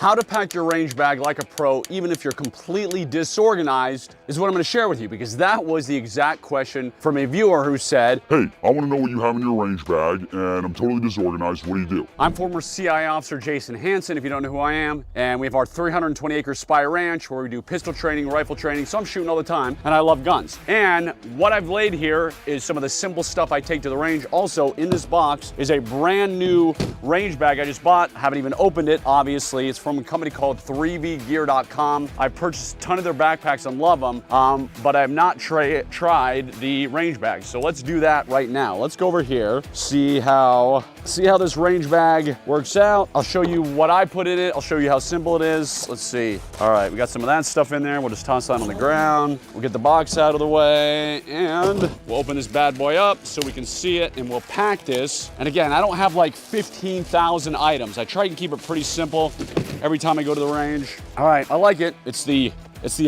How to pack your range bag like a pro, even if you're completely disorganized, is what I'm gonna share with you, because that was the exact question from a viewer who said, hey, I wanna know what you have in your range bag, and I'm totally disorganized, what do you do? I'm former CIA officer Jason Hanson, if you don't know who I am, and we have our 320 acre Spy Ranch where we do pistol training, rifle training, so I'm shooting all the time, and I love guns. And what I've laid here is some of the simple stuff I take to the range. Also, in this box is a brand new range bag I just bought. I haven't even opened it, obviously. It's from a company called 3vgear.com. I've purchased a ton of their backpacks and love them, but I have not tried the range bag. So let's do that right now. Let's go over here, see how this range bag works out. I'll show you what I put in it. I'll show you how simple it is. Let's see. All right, we got some of that stuff in there. We'll just toss that on the ground. We'll get the box out of the way, and we'll open this bad boy up so we can see it, and we'll pack this. And again, I don't have like 15,000 items. I try and keep it pretty simple every time I go to the range. All right, I like it. It's the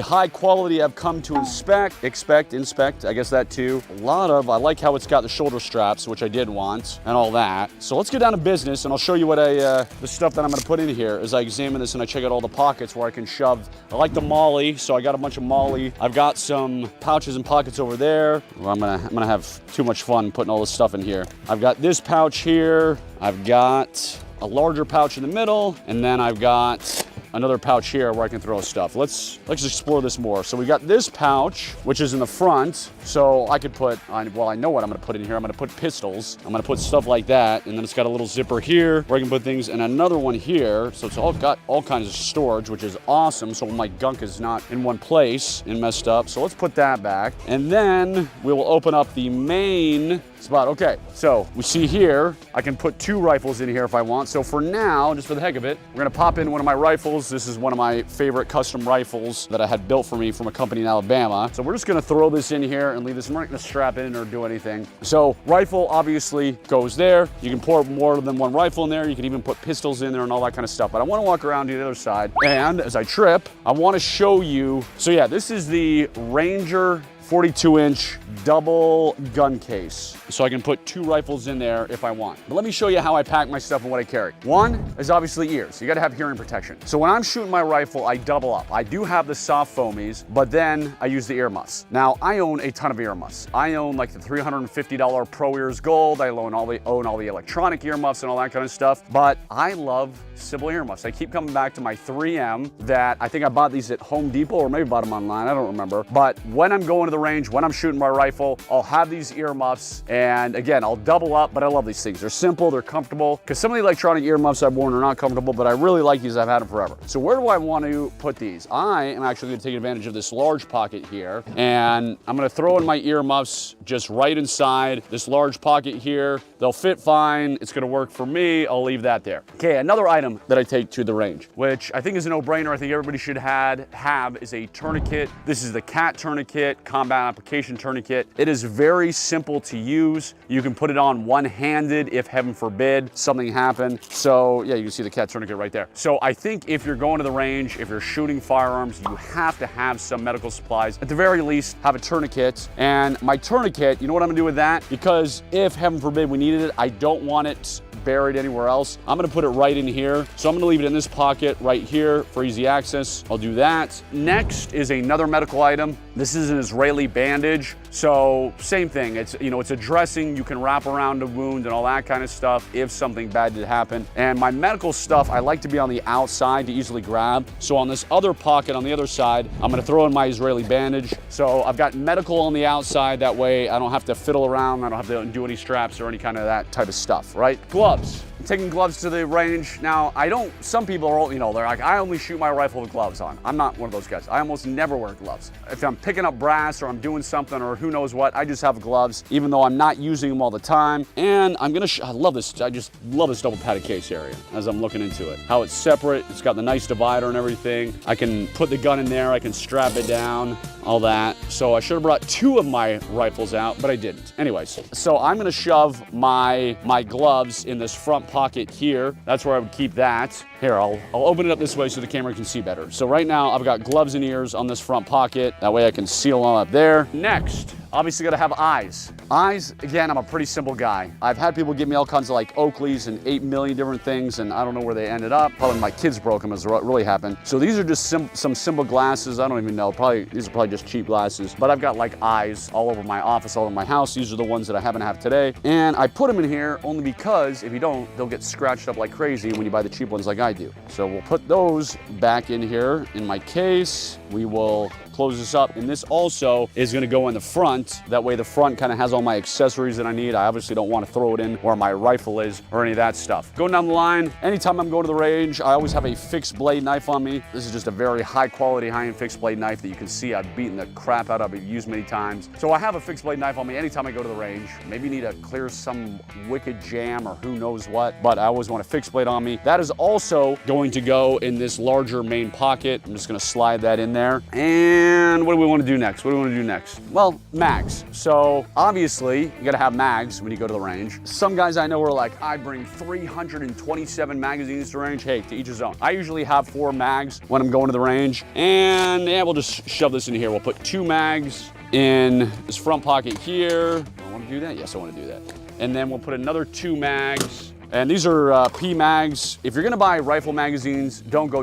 high quality I've come to expect, I guess that too. I like how it's got the shoulder straps, which I did want, and all that. So let's get down to business, and I'll show you what the stuff that I'm gonna put in here as I examine this and I check out all the pockets where I can shove. I like the molly, so I got a bunch of molly. I've got some pouches and pockets over there. Well, I'm gonna have too much fun putting all this stuff in here. I've got this pouch here. I've got a larger pouch in the middle, and then I've got another pouch here where I can throw stuff. Let's explore this more. So we got this pouch, which is in the front. So I could put, well, I know what I'm gonna put in here. I'm gonna put pistols. I'm gonna put stuff like that. And then it's got a little zipper here where I can put things, and another one here. So it's all got all kinds of storage, which is awesome. So my gunk is not in one place and messed up. So let's put that back. And then we will open up the main spot. Okay, so we see here, I can put 2 rifles in here if I want. So for now, just for the heck of it, we're gonna pop in one of my rifles. This is one of my favorite custom rifles that I had built for me from a company in Alabama. So we're just gonna throw this in here and leave this. I'm not gonna strap it in or do anything. So rifle obviously goes there. You can pour more than one rifle in there. You can even put pistols in there and all that kind of stuff. But I wanna walk around to the other side. And as I trip, I wanna show you. So yeah, this is the Ranger 42-inch double gun case. So I can put 2 rifles in there if I want. But let me show you how I pack my stuff and what I carry. One is obviously ears. You gotta have hearing protection. So when I'm shooting my rifle, I double up. I do have the soft foamies, but then I use the earmuffs. Now, I own a ton of earmuffs. I own like the $350 Pro Ears Gold. I own all the electronic earmuffs and all that kind of stuff. But I love simple earmuffs. I keep coming back to my 3M that I think I bought these at Home Depot, or maybe bought them online, I don't remember. But when I'm going to the range, when I'm shooting my rifle, I'll have these earmuffs, and again, I'll double up, but I love these things. They're simple, they're comfortable, because some of the electronic earmuffs I've worn are not comfortable, but I really like these. I've had them forever. So where do I want to put these? I am actually going to take advantage of this large pocket here, and I'm going to throw in my earmuffs just right inside this large pocket here. They'll fit fine. It's going to work for me. I'll leave that there. Okay, another item that I take to the range, which I think is a no-brainer. I think everybody should have is a tourniquet. This is the CAT tourniquet, Combat Application Tourniquet. It is very simple to use. You can put it on one-handed if, heaven forbid, something happened. So yeah, you can see the CAT tourniquet right there. So I think if you're going to the range, if you're shooting firearms, you have to have some medical supplies. At the very least, have a tourniquet. And my tourniquet, you know what I'm gonna do with that? Because if, heaven forbid, we needed it, I don't want it buried anywhere else. I'm gonna put it right in here. So I'm gonna leave it in this pocket right here for easy access. I'll do that. Next is another medical item. This is an Israeli bandage. So same thing, it's a dressing you can wrap around a wound and all that kind of stuff if something bad did happen. And my medical stuff, I like to be on the outside to easily grab. So on this other pocket on the other side, I'm gonna throw in my Israeli bandage. So I've got medical on the outside, that way I don't have to fiddle around, I don't have to do any straps or any kind of that type of stuff, right? Gloves. I'm taking gloves to the range. Now, some people are, they're like, I only shoot my rifle with gloves on. I'm not one of those guys. I almost never wear gloves. If I'm picking up brass or I'm doing something or who knows what, I just have gloves, even though I'm not using them all the time. And I love this. I just love this double padded case area as I'm looking into it. How it's separate, it's got the nice divider and everything. I can put the gun in there, I can strap it down, all that. So I should have brought 2 of my rifles out, but I didn't. Anyways, so I'm gonna shove my gloves in this front pocket here. That's where I would keep that. Here, I'll open it up this way so the camera can see better. So right now I've got gloves and ears on this front pocket. That way I can seal them up there. Next, Obviously gotta have eyes. Eyes, again, I'm a pretty simple guy. I've had people give me all kinds of like Oakleys and 8 million different things, and I don't know where they ended up. Probably my kids broke them is what really happened. So these are just some simple glasses. I don't even know, these are probably just cheap glasses, but I've got like eyes all over my office, all over my house. These are the ones that I happen to have today. And I put them in here only because if you don't, they'll get scratched up like crazy when you buy the cheap ones like I do. So we'll put those back in here in my case. We will close this up, and this also is going to go in the front. That way the front kind of has all my accessories that I need. I obviously don't want to throw it in where my rifle is or any of that stuff. Going down the line, anytime I'm going to the range, I always have a fixed blade knife on me. This is just a very high quality, high-end fixed blade knife that you can see I've beaten the crap out of. I've used many times. So I have a fixed blade knife on me anytime I go to the range. Maybe need to clear some wicked jam or who knows what, but I always want a fixed blade on me. That is also going to go in this larger main pocket. I'm just going to slide that in there. And what do we want to do next? What do we want to do next? Well, mags. So obviously you got to have mags when you go to the range. Some guys I know are like, I bring 327 magazines to range. Hey, to each his own. I usually have 4 mags when I'm going to the range, and yeah, we'll just shove this in here. We'll put 2 mags in this front pocket here. Do I want to do that? Yes, I want to do that. And then we'll put another 2 mags. And these are P mags. If you're gonna buy rifle magazines, don't go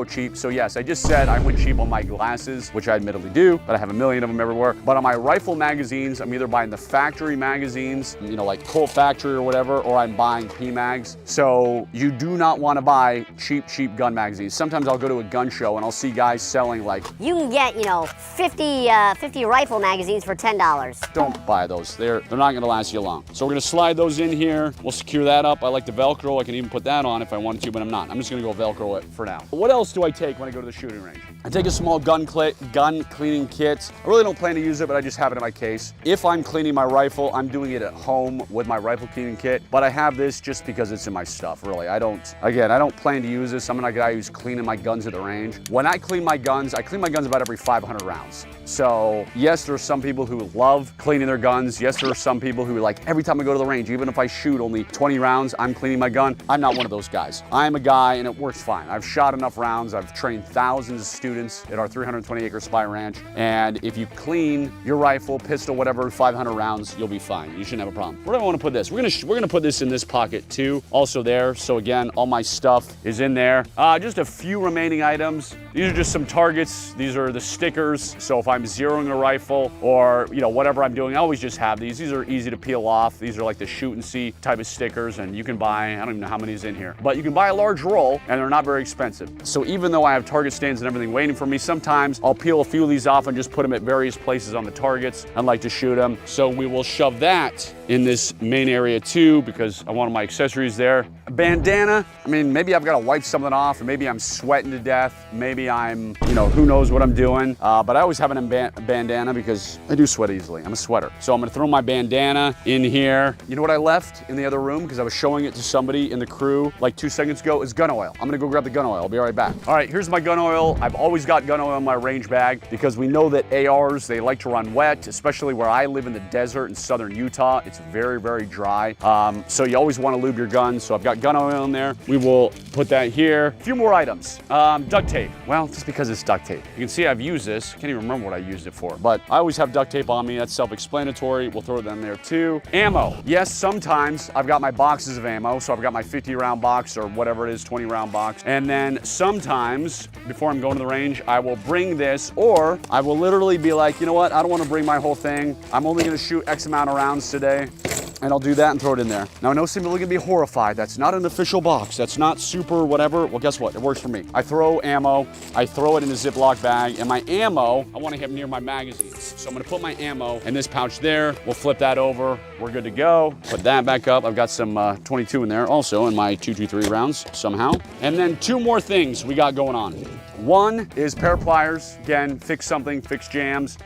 cheap. So yes, I just said I went cheap on my glasses, which I admittedly do, but I have a million of them everywhere. But on my rifle magazines, I'm either buying the factory magazines, you know, like Colt Factory or whatever, or I'm buying P mags. So you do not want to buy cheap gun magazines. Sometimes I'll go to a gun show and I'll see guys selling like, you can get, you know, 50 rifle magazines for $10. Don't buy those. They're not gonna last you long. So we're gonna slide those in here. We'll secure that up. I like the Velcro. I can even put that on if I wanted to, but I'm not. I'm just gonna go Velcro it for now. What else do I take when I go to the shooting range? I take a small gun cleaning kit. I really don't plan to use it, but I just have it in my case. If I'm cleaning my rifle, I'm doing it at home with my rifle cleaning kit, but I have this just because it's in my stuff, really. I don't plan to use this. I'm not a guy who's cleaning my guns at the range. When I clean my guns about every 500 rounds. So yes, there are some people who love cleaning their guns. Yes, there are some people who like every time I go to the range, even if I shoot only 20 rounds, I'm cleaning my gun. I'm not one of those guys. I'm a guy and it works fine. I've shot enough rounds. I've trained thousands of students at our 320-acre spy ranch. And if you clean your rifle, pistol, whatever, 500 rounds, you'll be fine. You shouldn't have a problem. Where do I want to put this? We're gonna put this in this pocket too, also there. So again, all my stuff is in there. Just a few remaining items. These are just some targets. These are the stickers. So if I'm zeroing a rifle or, you know, whatever I'm doing, I always just have these. These are easy to peel off. These are like the shoot and see type of stickers, and you can buy, I don't even know how many is in here, but you can buy a large roll and they're not very expensive. So even though I have target stands and everything waiting for me, sometimes I'll peel a few of these off and just put them at various places on the targets. I'd like to shoot them. So we will shove that in this main area too, because I want my accessories there. A bandana, I mean, maybe I've got to wipe something off, or maybe I'm sweating to death. Maybe I'm, you know, who knows what I'm doing. But I always have a bandana because I do sweat easily. I'm a sweater. So I'm gonna throw my bandana in here. You know what I left in the other room, because I was showing it to somebody in the crew like 2 seconds ago, is gun oil. I'm gonna go grab the gun oil. I'll be right back. All right, here's my gun oil. I've always got gun oil in my range bag because we know that ARs, they like to run wet, especially where I live in the desert in southern Utah. It's very, very dry. So you always want to lube your gun. So I've got gun oil in there. We will put that here. A few more items. Duct tape. Well, just because it's duct tape. You can see I've used this. Can't even remember what I used it for, but I always have duct tape on me. That's self-explanatory. We'll throw them there too. Ammo. Yes, sometimes I've got my boxes of ammo. So I've got my 50-round box or whatever it is, 20-round box. And then sometimes before I'm going to the range, I will bring this, or I will literally be like, you know what? I don't want to bring my whole thing. I'm only going to shoot X amount of rounds today. And I'll do that and throw it in there. Now, I know some people are gonna be horrified. That's not an official box. That's not super whatever. Well, guess what? It works for me. I throw ammo. I throw it in a Ziploc bag. And my ammo, I wanna have near my magazines. So I'm gonna put my ammo in this pouch there. We'll flip that over. We're good to go. Put that back up. I've got some 22 in there also in my 223 rounds somehow. And then 2 more things we got going on. One is pair of pliers. Again, fix something, fix jams.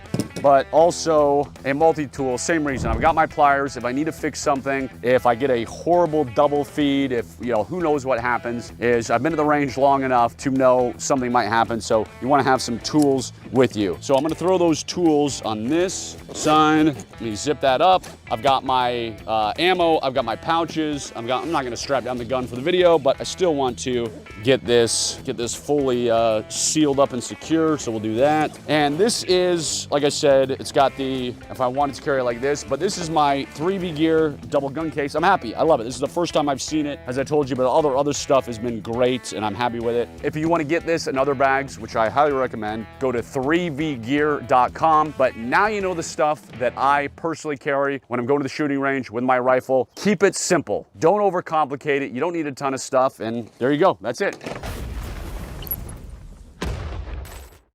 But also a multi-tool, same reason. I've got my pliers. If I need to fix something, if I get a horrible double feed, if, you know, who knows what happens, is I've been at the range long enough to know something might happen. So you want to have some tools with you. So I'm gonna throw those tools on this side. Let me zip that up. I've got my ammo, I've got my pouches. I'm not gonna strap down the gun for the video, but I still want to get this fully sealed up and secure, so we'll do that. And this is, like I said, it's got the, if I wanted to carry it like this, but this is my 3V Gear double gun case. I'm happy, I love it. This is the first time I've seen it, as I told you, but all the other stuff has been great, and I'm happy with it. If you wanna get this and other bags, which I highly recommend, go to 3vgear.com. But now you know the stuff that I personally carry when I'm going to the shooting range with my rifle. Keep it simple. Don't overcomplicate it. You don't need a ton of stuff, and there you go. That's it.